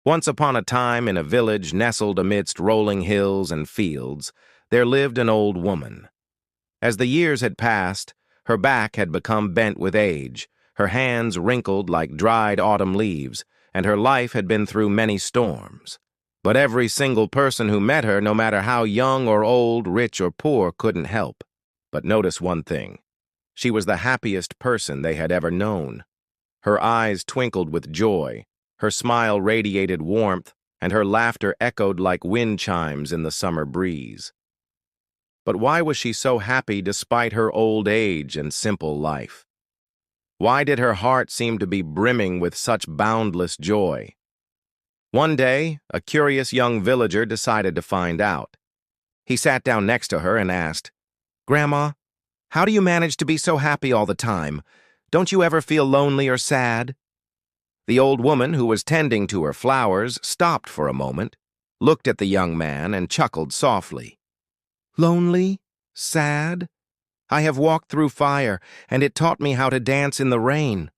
Once upon a time, in a village nestled amidst rolling hills and fields, there lived an old woman. As the years had passed, her back had become bent with age, her hands wrinkled like dried autumn leaves, and her life had been through many storms. But every single person who met her, no matter how young or old, rich or poor, couldn't help. But notice one thing. She was the happiest person they had ever known. Her eyes twinkled with joy, her smile radiated warmth, and her laughter echoed like wind chimes in the summer breeze. But why was she so happy despite her old age and simple life? Why did her heart seem to be brimming with such boundless joy? One day, a curious young villager decided to find out. He sat down next to her and asked, "Grandma, how do you manage to be so happy all the time? Don't you ever feel lonely or sad?" The old woman, who was tending to her flowers, stopped for a moment, looked at the young man, and chuckled softly. "Lonely? Sad? I have walked through fire, and it taught me how to dance in the rain."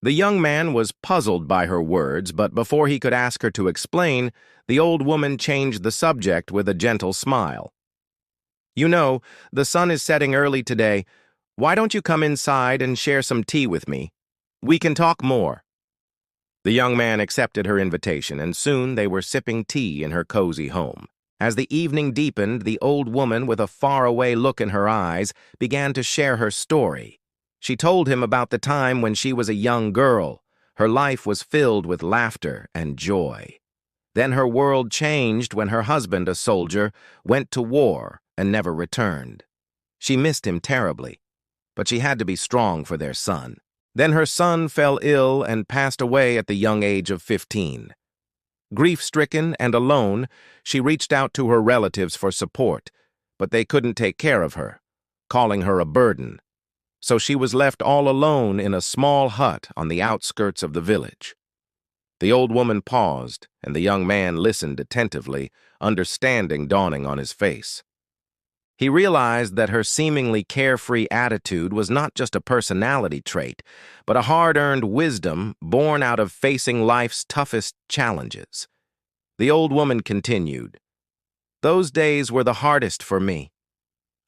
The young man was puzzled by her words, but before he could ask her to explain, the old woman changed the subject with a gentle smile. "You know, the sun is setting early today. Why don't you come inside and share some tea with me? We can talk more." The young man accepted her invitation, and soon they were sipping tea in her cozy home. As the evening deepened, the old woman, with a faraway look in her eyes, began to share her story. She told him about the time when she was a young girl. Her life was filled with laughter and joy. Then her world changed when her husband, a soldier, went to war and never returned. She missed him terribly, but she had to be strong for their son. Then her son fell ill and passed away at the young age of 15. Grief-stricken and alone, she reached out to her relatives for support, but they couldn't take care of her, calling her a burden. So she was left all alone in a small hut on the outskirts of the village. The old woman paused, and the young man listened attentively, understanding dawning on his face. He realized that her seemingly carefree attitude was not just a personality trait, but a hard-earned wisdom born out of facing life's toughest challenges. The old woman continued, "Those days were the hardest for me.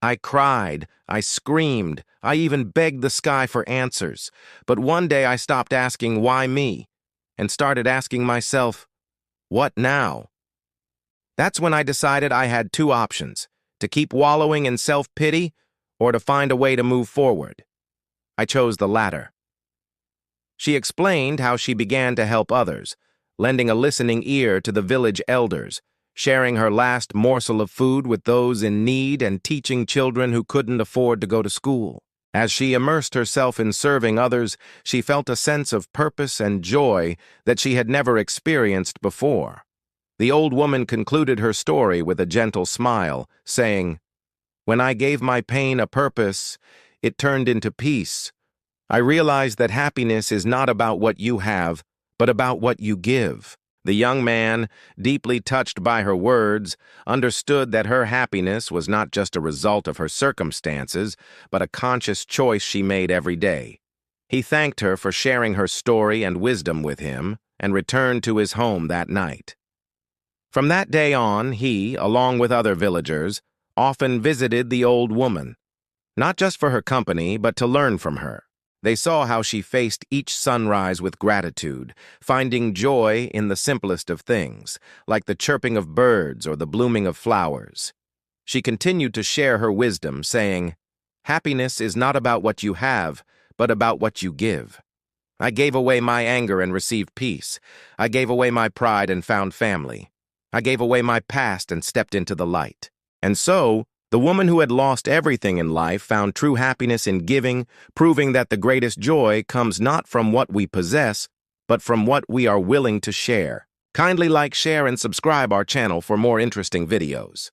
I cried, I screamed, I even begged the sky for answers. But one day I stopped asking why me, and started asking myself, what now? That's when I decided I had two options, to keep wallowing in self-pity or to find a way to move forward. I chose the latter." She explained how she began to help others, lending a listening ear to the village elders, sharing her last morsel of food with those in need and teaching children who couldn't afford to go to school. As she immersed herself in serving others, she felt a sense of purpose and joy that she had never experienced before. The old woman concluded her story with a gentle smile, saying, "When I gave my pain a purpose, it turned into peace. I realized that happiness is not about what you have, but about what you give." The young man, deeply touched by her words, understood that her happiness was not just a result of her circumstances, but a conscious choice she made every day. He thanked her for sharing her story and wisdom with him, and returned to his home that night. From that day on, he, along with other villagers, often visited the old woman, not just for her company, but to learn from her. They saw how she faced each sunrise with gratitude, finding joy in the simplest of things, like the chirping of birds or the blooming of flowers. She continued to share her wisdom, saying, "Happiness is not about what you have, but about what you give. I gave away my anger and received peace. I gave away my pride and found family. I gave away my past and stepped into the light." And so, the woman who had lost everything in life found true happiness in giving, proving that the greatest joy comes not from what we possess, but from what we are willing to share. Kindly like, share, and subscribe our channel for more interesting videos.